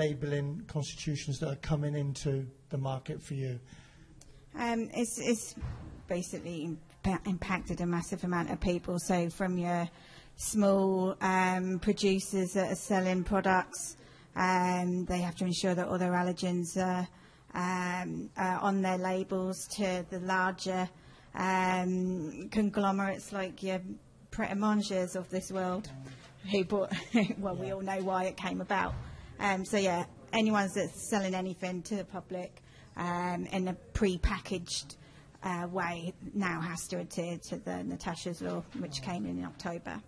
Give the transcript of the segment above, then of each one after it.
labelling constitutions that are coming into the market for you? It's basically impacted a massive amount of people. So from your small producers that are selling products, they have to ensure that all their allergens are on their labels, to the larger conglomerates like your Pret a Manger's of this world, who bought, well, we all know why it came about. So yeah, anyone that's selling anything to the public in a pre-packaged way now has to adhere to the Natasha's Law, which came in October.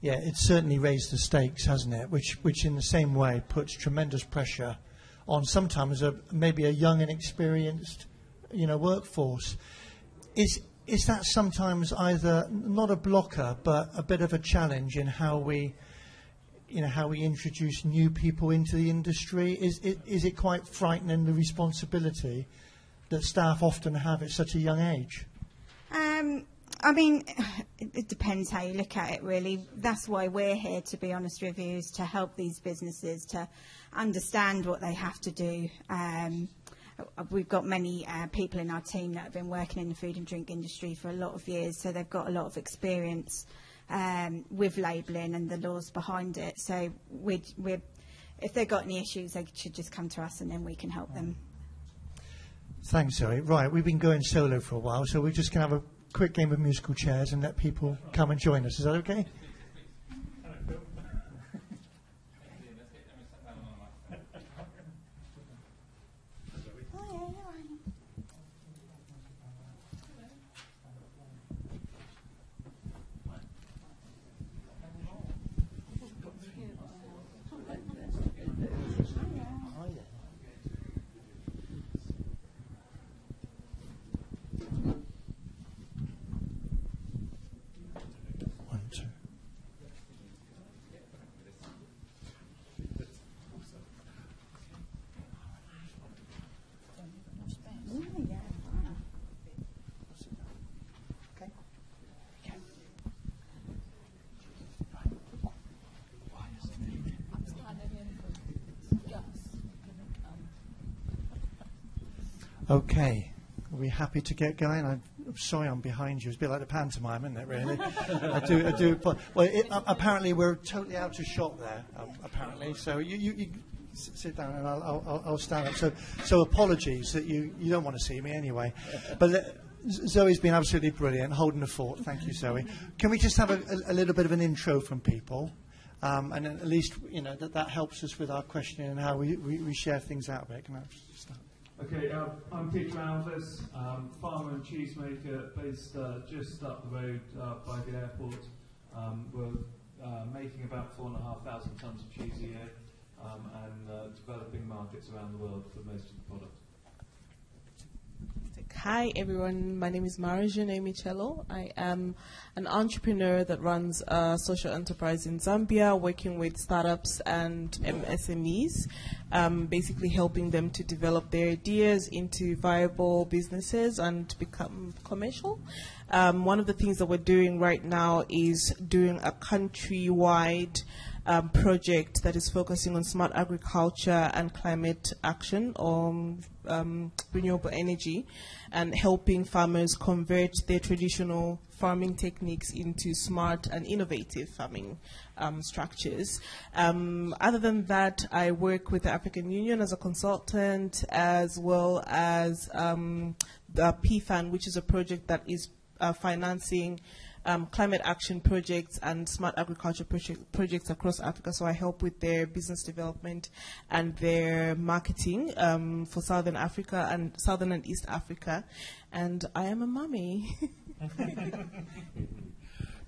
Yeah, it's certainly raised the stakes, hasn't it? Which in the same way puts tremendous pressure on sometimes maybe a young and inexperienced, workforce. Is that sometimes either not a blocker but a bit of a challenge in how we introduce new people into the industry? Is it quite frightening, the responsibility that staff often have at such a young age? I mean, it depends how you look at it, really. That's why we're here, to be honest with you, is to help these businesses to understand what they have to do. We've got many people in our team that have been working in the food and drink industry for a lot of years, so they've got a lot of experience with labelling and the laws behind it. So if they've got any issues, they should just come to us and then we can help them. Thanks, Zoe. Right, we've been going solo for a while, so we're just going to have a quick game of musical chairs and let people come and join us. Is that okay? Okay, are we happy to get going? I'm sorry I'm behind you. It's a bit like the pantomime, isn't it, really? I do. Well, apparently we're totally out of shot there, apparently. So you sit down and I'll stand up. So apologies that you don't want to see me anyway. But Zoe's been absolutely brilliant, holding the fort. Thank you, Zoe. Can we just have a little bit of an intro from people? And at least, that helps us with our questioning and how we share things out a bit. Can I just start? Okay, I'm Peter Alves, farmer and cheesemaker based just up the road by the airport. We're making about 4,500 tonnes of cheese a year and developing markets around the world for most of the product. Hi everyone, my name is Marjane Mcrille. I am an entrepreneur that runs a social enterprise in Zambia, working with startups and SMEs, basically helping them to develop their ideas into viable businesses and become commercial. One of the things that we're doing right now is doing a countrywide project that is focusing on smart agriculture and climate action on renewable energy, and helping farmers convert their traditional farming techniques into smart and innovative farming structures. Other than that, I work with the African Union as a consultant, as well as the PFAN, which is a project that is financing climate action projects and smart agriculture projects across Africa. So I help with their business development and their marketing for Southern Africa and Southern and East Africa. And I am a mummy.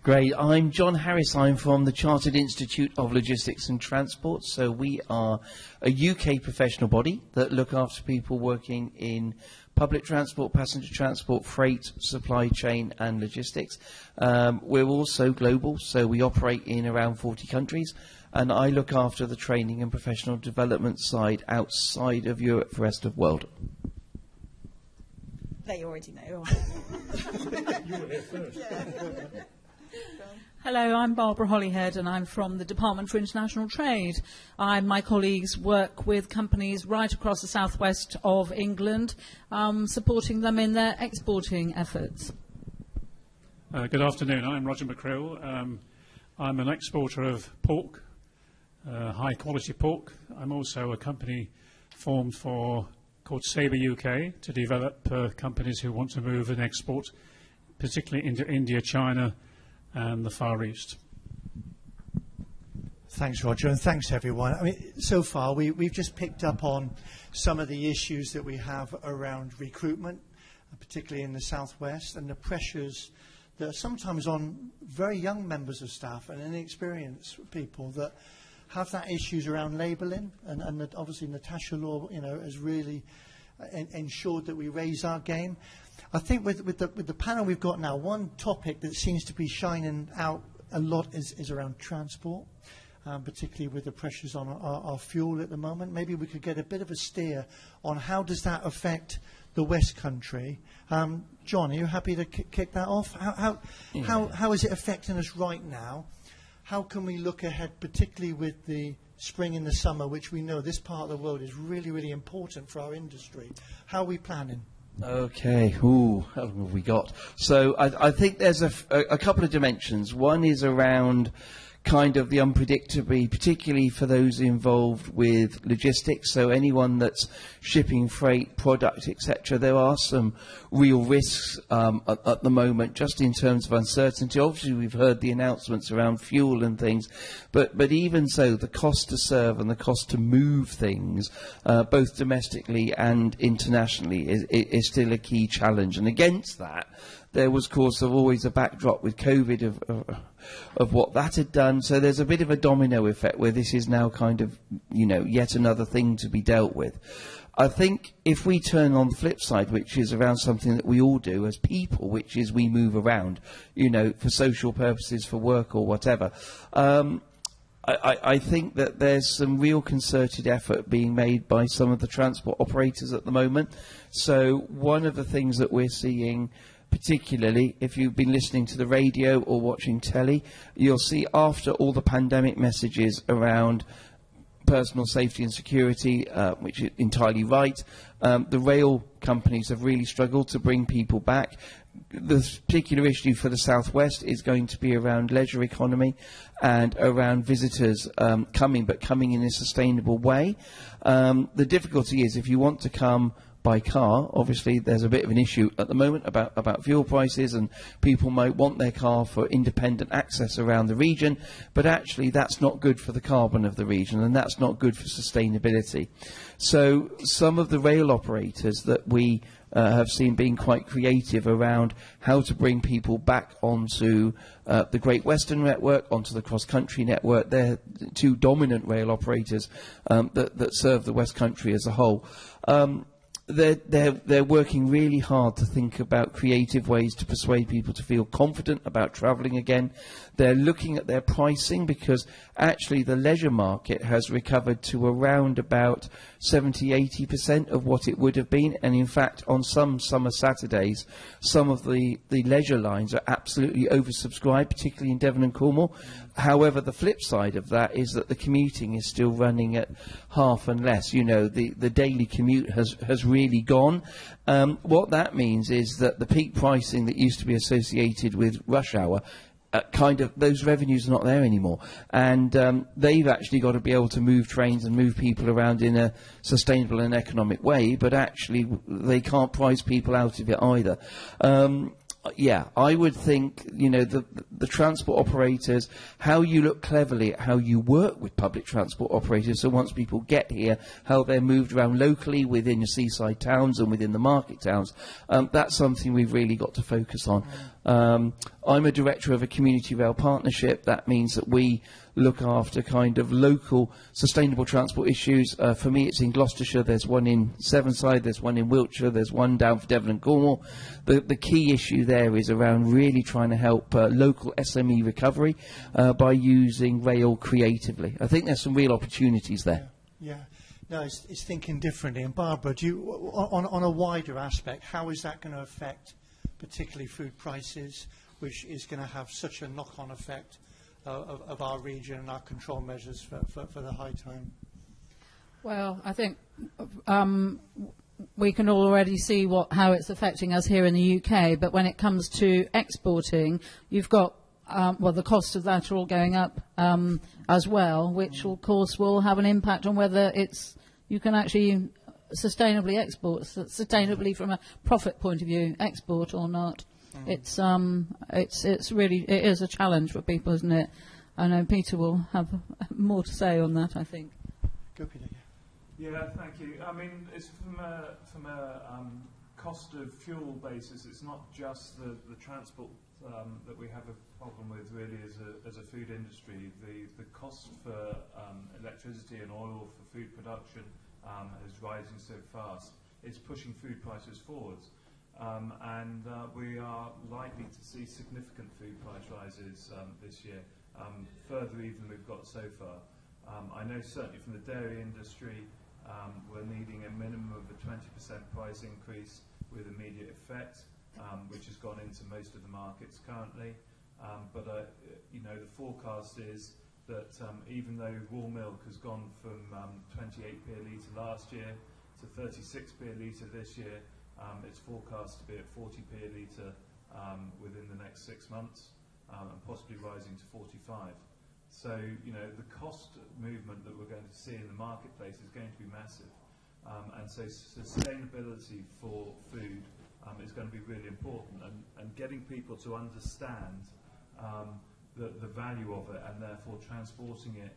Great. I'm John Harris. I'm from the Chartered Institute of Logistics and Transport. So we are a UK professional body that look after people working in public transport, passenger transport, freight, supply chain and logistics. We're also global, so we operate in around 40 countries, and I look after the training and professional development side outside of Europe for the rest of the world. They already know. You were here first. Yeah. Hello, I'm Barbara Hollyhead and I'm from the Department for International Trade. I and my colleagues work with companies right across the southwest of England, supporting them in their exporting efforts. Good afternoon, I'm Roger Mcrille. I'm an exporter of pork, high quality pork. I'm also a company formed called Sabre UK to develop companies who want to move and export, particularly into India, China and the Far East. Thanks, Roger, and thanks, everyone. I mean, so far, we've just picked up on some of the issues that we have around recruitment, particularly in the southwest, and the pressures that are sometimes on very young members of staff and inexperienced people that have that issues around labelling, and that obviously Natasha Law, has really ensured that we raise our game. I think with the panel we've got now, one topic that seems to be shining out a lot is around transport, particularly with the pressures on our fuel at the moment. Maybe we could get a bit of a steer on how does that affect the West Country. John, are you happy to kick that off? How is it affecting us right now? How can we look ahead, particularly with the spring and the summer, which we know this part of the world is really, really important for our industry? How are we planning? Okay, how long have we got? So I think there's a couple of dimensions. One is around kind of the unpredictability, particularly for those involved with logistics. So anyone that's shipping freight, product, etc. There are some real risks at the moment, just in terms of uncertainty. Obviously, we've heard the announcements around fuel and things, but even so, the cost to serve and the cost to move things, both domestically and internationally, is still a key challenge. And against that, there was, of course, always a backdrop with COVID of what that had done. So there's a bit of a domino effect where this is now kind of, yet another thing to be dealt with. I think if we turn on the flip side, which is around something that we all do as people, which is we move around, for social purposes, for work or whatever, I think that there's some real concerted effort being made by some of the transport operators at the moment. So one of the things that we're seeing, particularly if you've been listening to the radio or watching telly, you'll see after all the pandemic messages around personal safety and security, which is entirely right, the rail companies have really struggled to bring people back. The particular issue for the southwest is going to be around leisure economy and around visitors coming in a sustainable way. The difficulty is if you want to come by car, obviously there's a bit of an issue at the moment about fuel prices, and people might want their car for independent access around the region, but actually that's not good for the carbon of the region, and that's not good for sustainability. So some of the rail operators that we have seen being quite creative around how to bring people back onto the Great Western Network, onto the cross-country network. They're two dominant rail operators that serve the West Country as a whole. They're working really hard to think about creative ways to persuade people to feel confident about travelling again. They're looking at their pricing, because actually the leisure market has recovered to around about 70–80% of what it would have been, and in fact on some summer Saturdays some of the leisure lines are absolutely oversubscribed, particularly in Devon and Cornwall. However, the flip side of that is that the commuting is still running at half and less. The daily commute has really gone. What that means is that the peak pricing that used to be associated with rush hour, those revenues are not there anymore, and they've actually got to be able to move trains and move people around in a sustainable and economic way, but actually they can't price people out of it either. I would think, the transport operators, how you look cleverly at how you work with public transport operators, so once people get here, how they're moved around locally within your seaside towns and within the market towns, that's something we've really got to focus on. I'm a director of a community rail partnership. That means that we look after kind of local sustainable transport issues. For me, it's in Gloucestershire. There's one in Sevenside. There's one in Wiltshire. There's one down for Devon and Cornwall. The key issue there is around really trying to help local SME recovery by using rail creatively. I think there's some real opportunities there. Yeah. No, it's thinking differently. And Barbara, on a wider aspect, how is that going to affect particularly food prices, which is going to have such a knock-on effect of our region and our control measures for the high time? Well, I think we can already see how it's affecting us here in the UK, but when it comes to exporting, you've got, the costs of that are all going up as well, which of course will have an impact on whether you can actually sustainably export, sustainably from a profit point of view, export or not. It's really, it is a challenge for people, isn't it? I know Peter will have more to say on that, I think. Go, Peter. Yeah, thank you. I mean, it's from a cost of fuel basis. It's not just the transport that we have a problem with, really, as a food industry. The cost for electricity and oil for food production is rising so fast. It's pushing food prices forwards. And we are likely to see significant food price rises this year, further even than we've got so far. I know certainly from the dairy industry, we're needing a minimum of a 20% price increase with immediate effect, which has gone into most of the markets currently. But the forecast is that even though raw milk has gone from 28p a litre last year to 36p a litre this year, it's forecast to be at 40p a litre within the next 6 months, and possibly rising to 45. So, the cost movement that we're going to see in the marketplace is going to be massive. And so sustainability for food is going to be really important, and getting people to understand the value of it, and therefore transporting it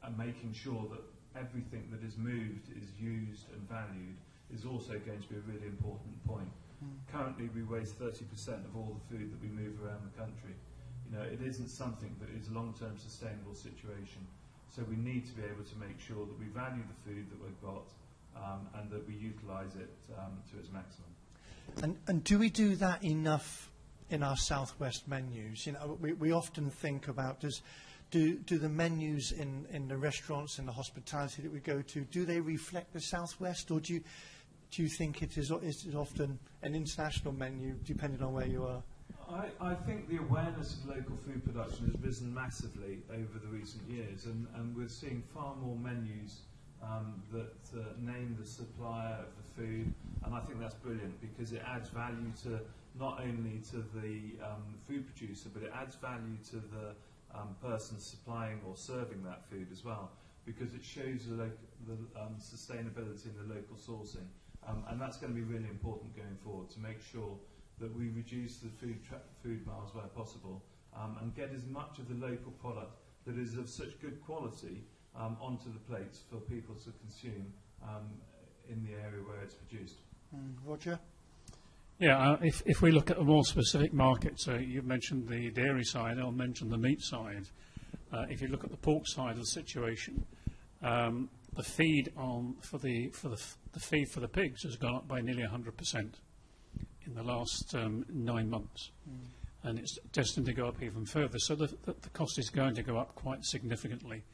and making sure that everything that is moved is used and valued is also going to be a really important point. Currently, we waste 30% of all the food that we move around the country. It isn't something that is a long-term sustainable situation. So we need to be able to make sure that we value the food that we've got and that we utilise it to its maximum. And do we do that enough in our Southwest menus? We often think about, do the menus in the restaurants and the hospitality that we go to, do they reflect the Southwest, or do you think it is often an international menu, depending on where you are? I think the awareness of local food production has risen massively over the recent years, and we're seeing far more menus that name the supplier of the food, and I think that's brilliant because it adds value to not only to the food producer, but it adds value to the person supplying or serving that food as well, because it shows the sustainability in the local sourcing, and that's going to be really important going forward to make sure that we reduce the food miles where possible and get as much of the local product that is of such good quality onto the plates for people to consume in the area where it's produced. Roger? Yeah, if we look at a more specific market, so you've mentioned the dairy side, I'll mention the meat side. If you look at the pork side of the situation, the feed for the feed for the pigs has gone up by nearly 100%. In the last 9 months, and it's destined to go up even further. So the cost is going to go up quite significantly.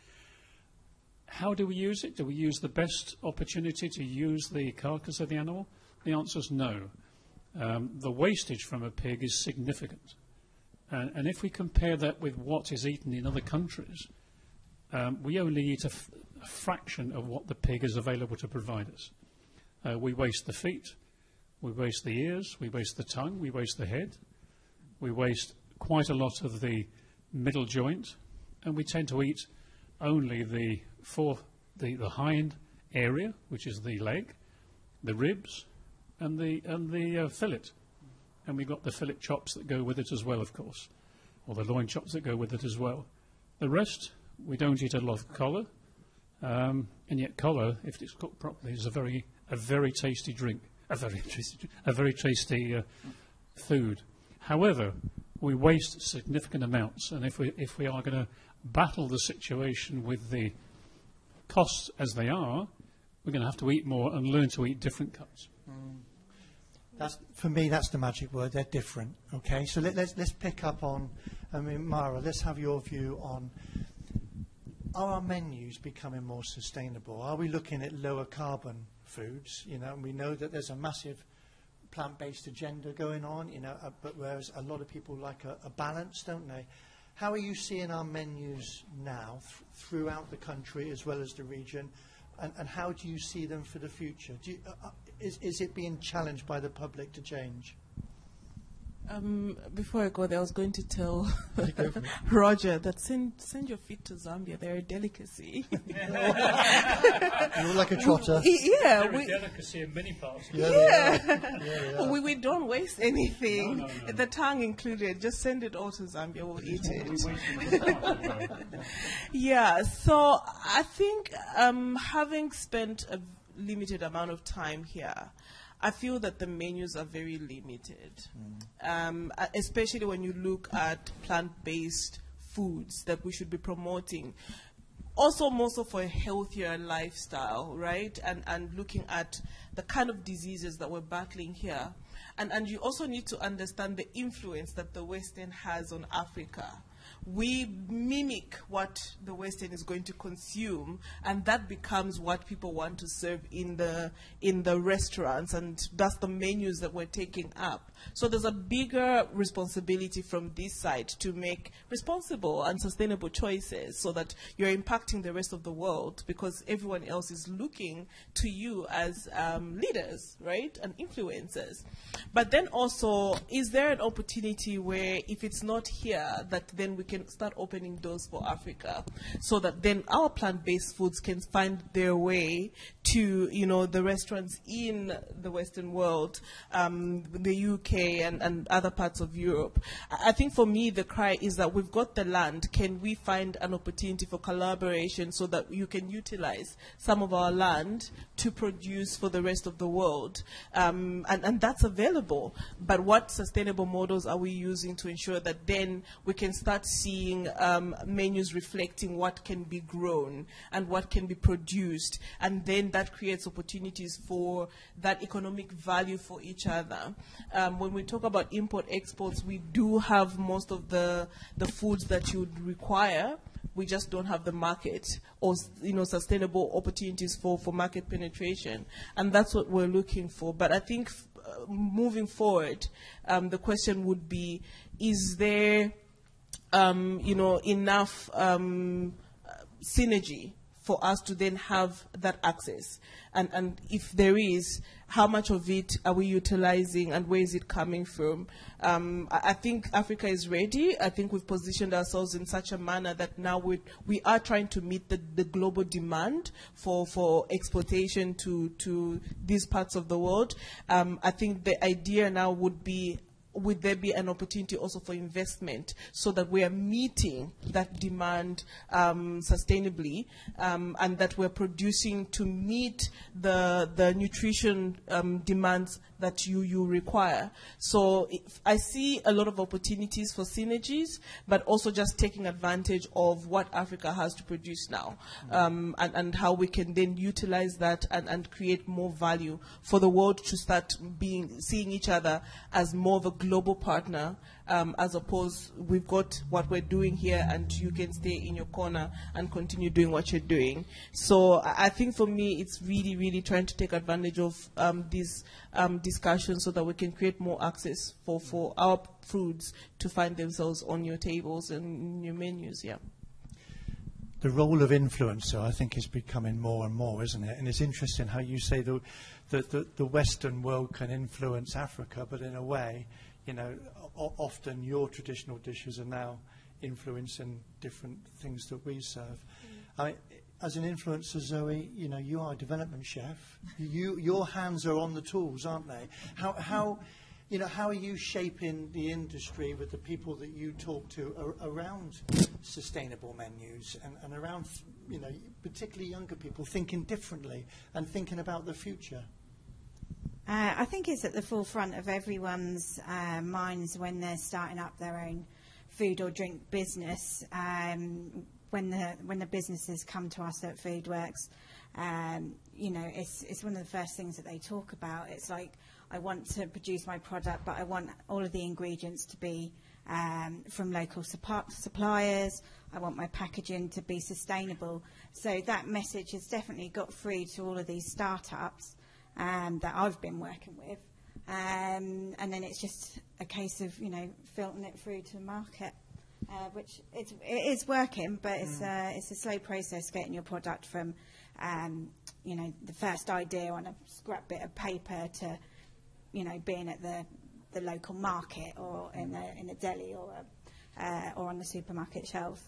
How do we use it? Do we use the best opportunity to use the carcass of the animal? The answer is no. The wastage from a pig is significant. And if we compare that with what is eaten in other countries, we only eat a fraction of what the pig is available to provide us. We waste the feet. We waste the ears, we waste the tongue, we waste the head, we waste quite a lot of the middle joint, and we tend to eat only the hind area, which is the leg, the ribs, and the fillet. And we've got the fillet chops that go with it as well, of course, or the loin chops that go with it as well. The rest, we don't eat a lot of collar, and yet collar, if it's cooked properly, is a very tasty drink. A very tasty food. However, we waste significant amounts, and if we are going to battle the situation with the costs as they are, we're going to have to eat more and learn to eat different cuts. For me, that's the magic word. They're different. Okay, so let's pick up on. Mara, let's have your view on. Are our menus becoming more sustainable? Are we looking at lower carbon foods? We know that there's a massive plant-based agenda going on, but whereas a lot of people like a balance, don't they? How are you seeing our menus now throughout the country as well as the region, and how do you see them for the future? Is it being challenged by the public to change? Before I go there, I was going to tell Roger that send your feet to Zambia. They're a delicacy. You're like a trotter. Yeah, They're a delicacy in many parts. Yeah. We don't waste anything, No. the tongue included. Just send it all to Zambia. We'll eat it. Yeah. So I think having spent a limited amount of time here, I feel that the menus are very limited, especially when you look at plant-based foods that we should be promoting. Also, more so for a healthier lifestyle, right? And looking at the kind of diseases that we're battling here. And you also need to understand the influence that the Western has on Africa. We mimic what the Western is going to consume, and that becomes what people want to serve in the restaurants, and that's the menus that we're taking up. So there's a bigger responsibility from this side to make responsible and sustainable choices so that you're impacting the rest of the world, because everyone else is looking to you as leaders, right, and influencers. But then also, is there an opportunity where if it's not here, that then we can start opening doors for Africa, so that then our plant-based foods can find their way to, the restaurants in the Western world, the UK and other parts of Europe. I think for me, the cry is that we've got the land. Can we find an opportunity for collaboration so that you can utilize some of our land to produce for the rest of the world? And that's available. But what sustainable models are we using to ensure that then we can start seeing menus reflecting what can be grown and what can be produced, and then that creates opportunities for that economic value for each other. When we talk about import-exports, we do have most of the foods that you would require. We just don't have the market or sustainable opportunities for market penetration, and that's what we're looking for. But I think moving forward, the question would be: is there enough synergy for us to then have that access? And if there is, how much of it are we utilizing and where is it coming from? I think Africa is ready. I think we've positioned ourselves in such a manner that now we are trying to meet the global demand for exportation to these parts of the world. I think the idea now would be, would there be an opportunity also for investment so that we are meeting that demand sustainably, and that we're producing to meet the nutrition demands that you require. So I see a lot of opportunities for synergies, but also just taking advantage of what Africa has to produce now, and how we can then utilize that and create more value for the world to start seeing each other as more of a global partner, as opposed we've got what we're doing here and you can stay in your corner and continue doing what you're doing. So I think for me it's really, really trying to take advantage of these discussions so that we can create more access for our foods to find themselves on your tables and in your menus. Yeah. The role of influencer, I think, is becoming more and more, isn't it? And it's interesting how you say the Western world can influence Africa, but in a way, often your traditional dishes are now influencing different things that we serve. As an influencer, Zoe, you are a development chef. Your hands are on the tools, aren't they? How are you shaping the industry with the people that you talk to around sustainable menus and around, particularly younger people thinking differently and thinking about the future? I think it's at the forefront of everyone's minds when they're starting up their own food or drink business. When the businesses come to us at Foodworks, it's one of the first things that they talk about. It's like, I want to produce my product, but I want all of the ingredients to be from local suppliers. I want my packaging to be sustainable. So that message has definitely got through to all of these startups that I've been working with. and then it's just a case of filtering it through to the market, which it is working, but it's a slow process getting your product from the first idea on a scrap bit of paper to being at the local market or in a deli or on the supermarket shelf.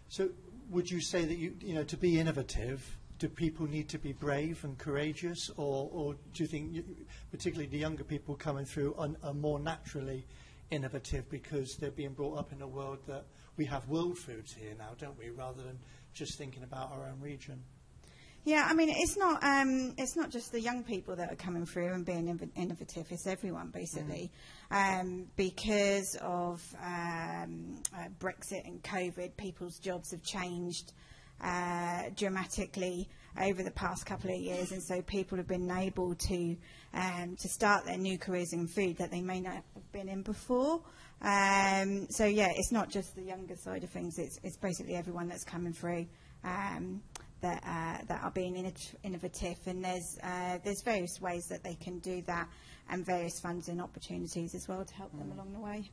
So would you say that to be innovative, do people need to be brave and courageous, or do you think particularly the younger people coming through are more naturally innovative because they're being brought up in a world that we have world foods here now, don't we, rather than just thinking about our own region? Yeah, I mean, it's not just the young people that are coming through and being innovative. It's everyone, basically. Because of Brexit and COVID, people's jobs have changed dramatically over the past couple of years, and so people have been able to start their new careers in food that they may not have been in before. So yeah, it's not just the younger side of things. It's basically everyone that's coming through that are being innovative, and there's various ways that they can do that, and various funds and opportunities as well to help them along the way.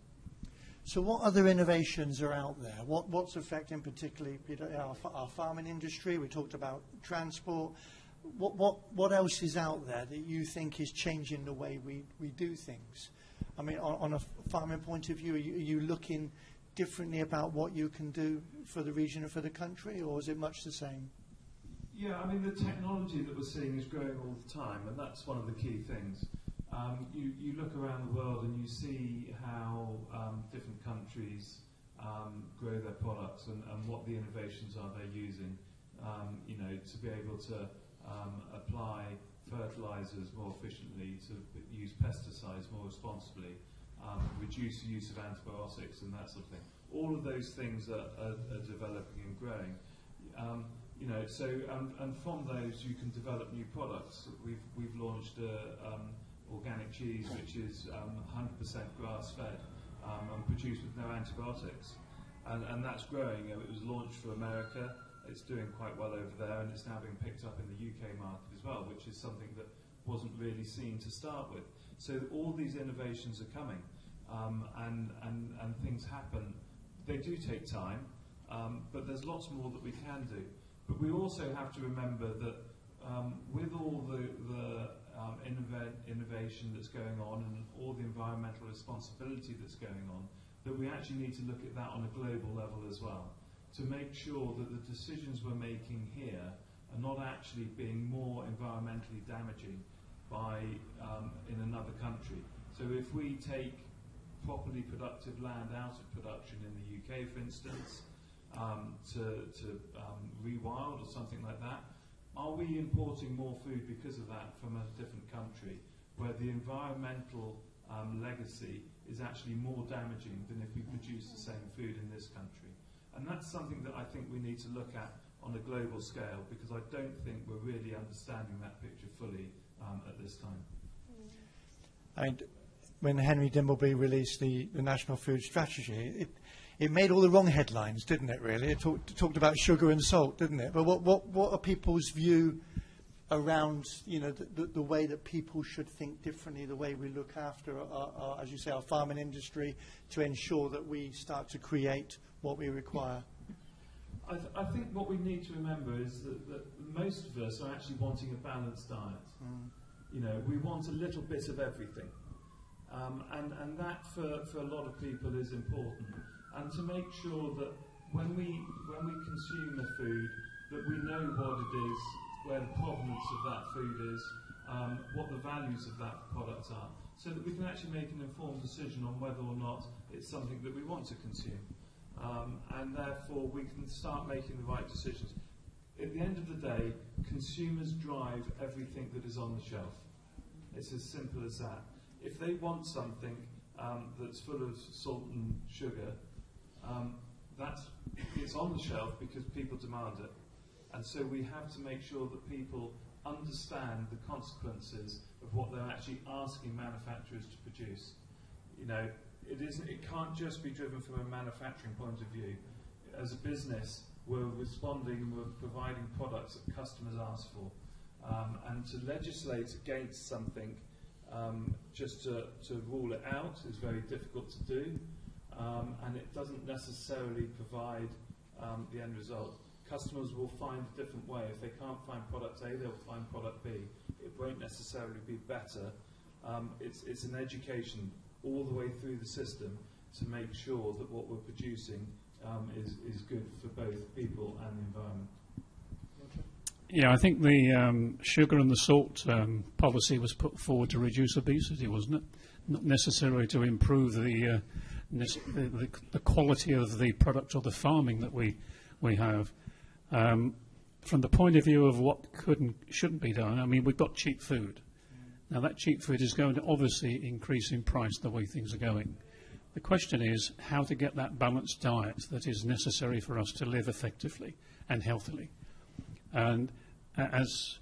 So what other innovations are out there? What's affecting particularly our farming industry? We talked about transport. What else is out there that you think is changing the way we do things? I mean, on a farming point of view, are you looking differently about what you can do for the region and for the country, or is it much the same? Yeah, I mean, the technology that we're seeing is growing all the time, and that's one of the key things. You look around the world and you see how different countries grow their products and what the innovations are they're using, to be able to apply fertilizers more efficiently, to use pesticides more responsibly, reduce the use of antibiotics and that sort of thing. All of those things are developing and growing. And from those you can develop new products. We've launched organic cheese, which is 100% grass-fed and produced with no antibiotics, and that's growing. It was launched for America. It's doing quite well over there, and it's now being picked up in the UK market as well, which is something that wasn't really seen to start with. So all these innovations are coming, and things happen. They do take time, but there's lots more that we can do. But we also have to remember that with all the innovation that's going on and all the environmental responsibility that's going on, that we actually need to look at that on a global level as well, to make sure that the decisions we're making here are not actually being more environmentally damaging by in another country. So if we take properly productive land out of production in the UK, for instance, to rewild or something like that, are we importing more food because of that from a different country where the environmental legacy is actually more damaging than if we produce the same food in this country? And that's something that I think we need to look at on a global scale, because I don't think we're really understanding that picture fully at this time. And when Henry Dimbleby released the National Food Strategy, it made all the wrong headlines, didn't it, really? It talked about sugar and salt, didn't it? But what are people's view around, the way that people should think differently, the way we look after, our, as you say, our farming industry, to ensure that we start to create what we require? I think what we need to remember is that most of us are actually wanting a balanced diet. We want a little bit of everything. And that for a lot of people is important. And to make sure that when we consume the food, that we know what it is, where the provenance of that food is, what the values of that product are, so that we can actually make an informed decision on whether or not it's something that we want to consume. And therefore we can start making the right decisions. At the end of the day, consumers drive everything that is on the shelf. It's as simple as that. If they want something that's full of salt and sugar, it's on the shelf because people demand it. And so we have to make sure that people understand the consequences of what they're actually asking manufacturers to produce. It can't just be driven from a manufacturing point of view. As a business, we're responding, we're providing products that customers ask for. And to legislate against something just to rule it out is very difficult to do, and it doesn't necessarily provide the end result. Customers will find a different way. If they can't find product A, they'll find product B. It won't necessarily be better. It's an education all the way through the system to make sure that what we're producing is good for both people and the environment. Yeah, I think the sugar and the salt policy was put forward to reduce obesity, wasn't it? Not necessarily to improve the quality of the product or the farming that we have. From the point of view of what could and shouldn't be done, I mean, we've got cheap food. Now, that cheap food is going to obviously increase in price the way things are going. The question is how to get that balanced diet that is necessary for us to live effectively and healthily. And as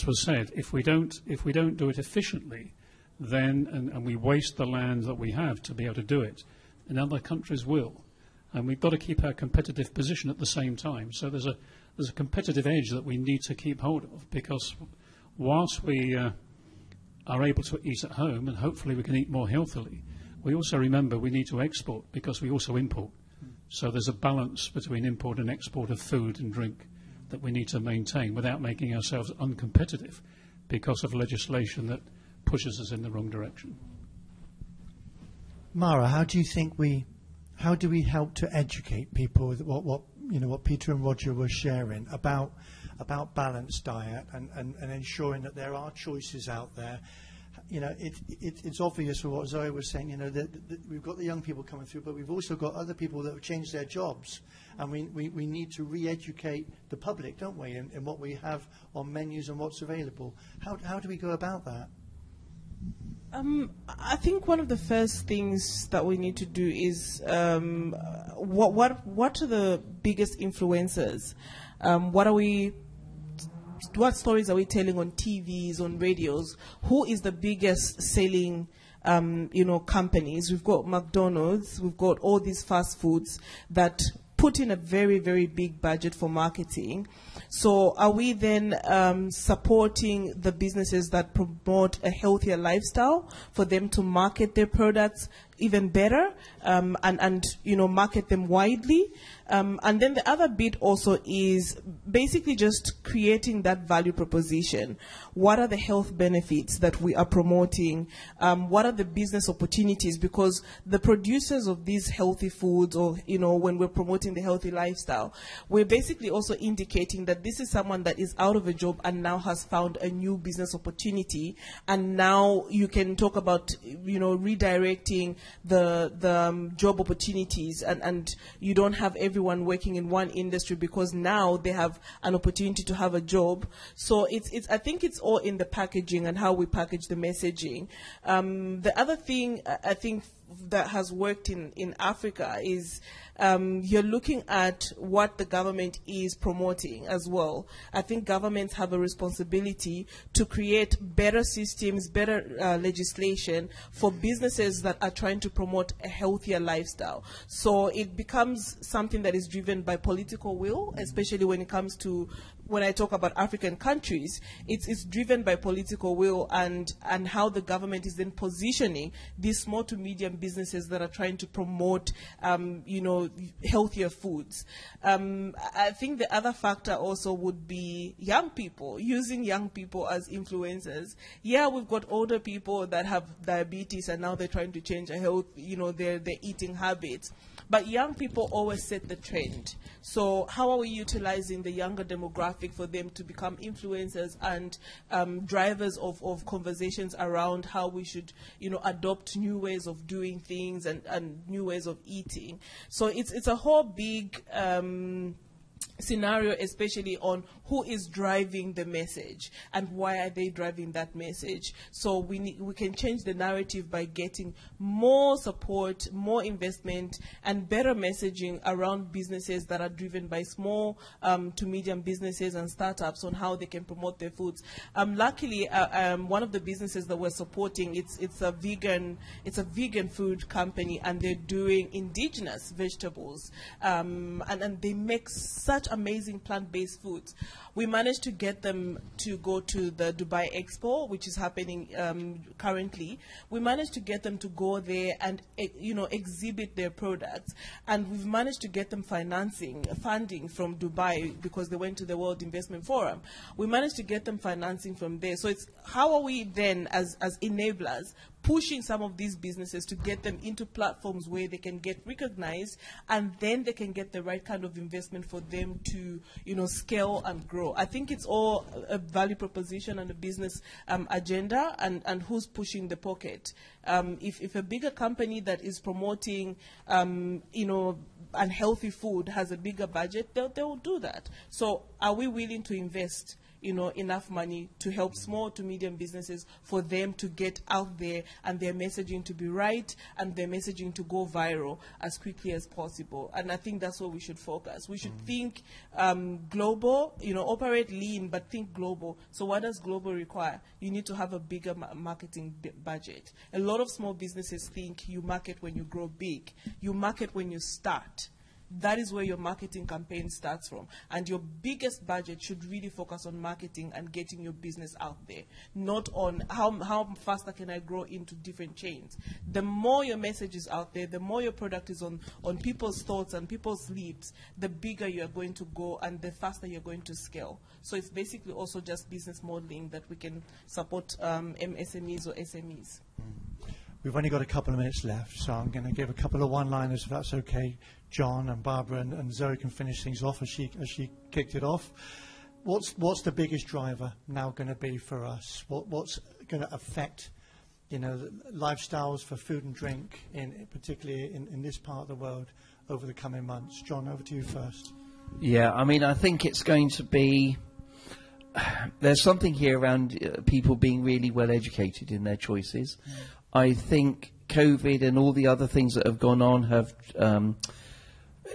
was said, if we don't do it efficiently, then and we waste the land that we have to be able to do it, and other countries will. And we've got to keep our competitive position at the same time. So there's a competitive edge that we need to keep hold of, because whilst we are able to eat at home, and hopefully we can eat more healthily, we also remember we need to export because we also import. So there's a balance between import and export of food and drink that we need to maintain without making ourselves uncompetitive because of legislation that pushes us in the wrong direction. Mara, how do we help to educate people with what Peter and Roger were sharing about balanced diet and ensuring that there are choices out there? It's obvious from what Zoe was saying, that we've got the young people coming through, but we've also got other people that have changed their jobs. And we need to re-educate the public, don't we, in what we have on menus and what's available. How do we go about that? I think one of the first things that we need to do is what are the biggest influencers? What stories are we telling on TVs, on radios? Who is the biggest selling companies? We've got McDonald's, we've got all these fast foods that put in a very, very big budget for marketing. So are we then supporting the businesses that promote a healthier lifestyle for them to market their products even better and market them widely? And then the other bit also is basically just creating that value proposition. What are the health benefits that we are promoting? What are the business opportunities? Because the producers of these healthy foods, or, when we're promoting the healthy lifestyle, we're basically also indicating that this is someone that is out of a job and now has found a new business opportunity. And now you can talk about, redirecting the job opportunities, and you don't have everyone working in one industry because now they have an opportunity to have a job. So I think it's all in the packaging and how we package the messaging. The other thing I think that has worked in Africa is you're looking at what the government is promoting as well. I think governments have a responsibility to create better systems, better legislation for businesses that are trying to promote a healthier lifestyle. So it becomes something that is driven by political will, especially when it comes to, when I talk about African countries, it's driven by political will and how the government is then positioning these small to medium businesses that are trying to promote, healthier foods. I think the other factor also would be young people, using young people as influencers. Yeah, we've got older people that have diabetes and now they're trying to change their eating habits. But young people always set the trend. So how are we utilizing the younger demographic for them to become influencers and drivers of conversations around how we should, adopt new ways of doing things and new ways of eating? So it's a whole big scenario, especially on who is driving the message and why are they driving that message. So we can change the narrative by getting more support, more investment, and better messaging around businesses that are driven by small to medium businesses and startups on how they can promote their foods. Luckily, one of the businesses that we're supporting, it's a vegan food company, and they're doing indigenous vegetables, and they make such amazing plant-based foods. We managed to get them to go to the Dubai Expo, which is happening currently. We managed to get them to go there and exhibit their products, and we've managed to get them funding from Dubai because they went to the World Investment Forum. We managed to get them financing from there. So it's how are we then as enablers pushing some of these businesses to get them into platforms where they can get recognized, and then they can get the right kind of investment for them to, scale and grow. I think it's all a value proposition and a business agenda, and who's pushing the pocket. If a bigger company that is promoting, unhealthy food has a bigger budget, they'll do that. So are we willing to invest enough money to help small to medium businesses for them to get out there and their messaging to be right and their messaging to go viral as quickly as possible? And I think that's where we should focus. We should think global, operate lean, but think global. So what does global require? You need to have a bigger marketing budget. A lot of small businesses think you market when you grow big. You market when you start. That is where your marketing campaign starts from. And your biggest budget should really focus on marketing and getting your business out there, not on how faster can I grow into different chains. The more your message is out there, the more your product is on people's thoughts and people's lips, the bigger you are going to go and the faster you're going to scale. So it's basically also just business modeling that we can support MSMEs or SMEs. We've only got a couple of minutes left, so I'm going to give a couple of one-liners, if that's okay. John and Barbara and Zoe can finish things off as she kicked it off. What's the biggest driver now going to be for us? What's going to affect, the lifestyles for food and drink, particularly in this part of the world, over the coming months? John, over to you first. Yeah, I think it's going to be. There's something here around people being really well educated in their choices. I think COVID and all the other things that have gone on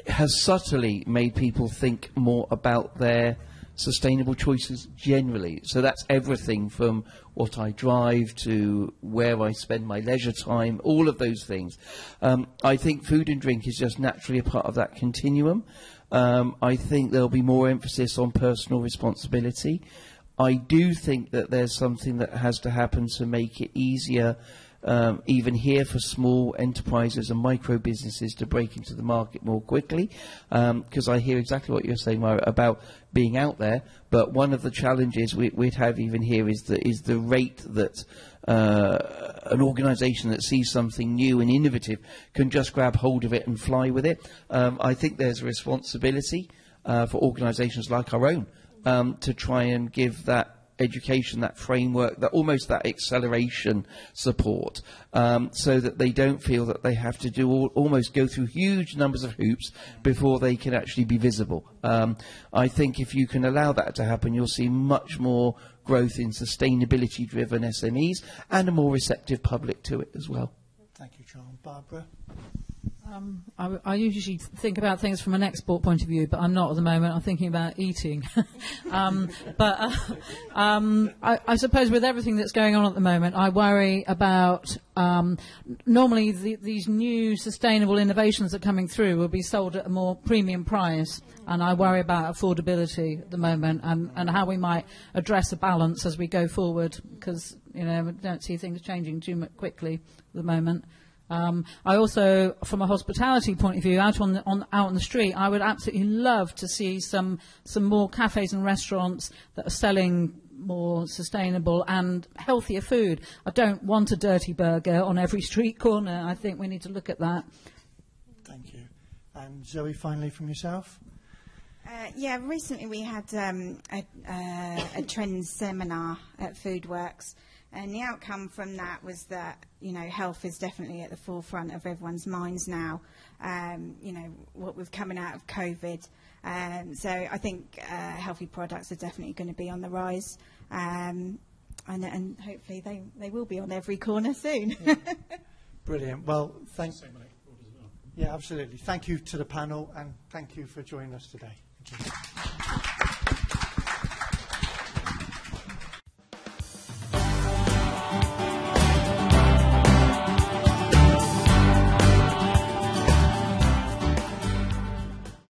has subtly made people think more about their sustainable choices generally. So that's everything from what I drive to where I spend my leisure time, all of those things. I think food and drink is just naturally a part of that continuum. I think there'll be more emphasis on personal responsibility. I do think that there's something that has to happen to make it easier even here for small enterprises and micro businesses to break into the market more quickly, because I hear exactly what you're saying, Myra, about being out there. But one of the challenges we'd have even here is the rate that an organisation that sees something new and innovative can just grab hold of it and fly with it. I think there's a responsibility for organisations like our own to try and give that education, that framework, that acceleration support, so that they don't feel that they have to almost go through huge numbers of hoops before they can actually be visible. I think if you can allow that to happen, you'll see much more growth in sustainability-driven SMEs and a more receptive public to it as well. Thank you, John. Barbara? I usually think about things from an export point of view, but I'm not at the moment. I'm thinking about eating. I suppose with everything that's going on at the moment, I worry about normally these new sustainable innovations that are coming through will be sold at a more premium price, and I worry about affordability at the moment and how we might address a balance as we go forward, because I don't see things changing too much quickly at the moment. I also, from a hospitality point of view, out on the street, I would absolutely love to see some more cafes and restaurants that are selling more sustainable and healthier food. I don't want a dirty burger on every street corner. I think we need to look at that. Thank you. And Zoe, finally from yourself? Recently we had a trends seminar at FoodWorks. And the outcome from that was that, health is definitely at the forefront of everyone's minds now, what we're coming out of COVID. So I think healthy products are definitely going to be on the rise. And hopefully they will be on every corner soon. Brilliant. Well, thanks. Yeah, absolutely. Thank you to the panel, and thank you for joining us today. Thank you.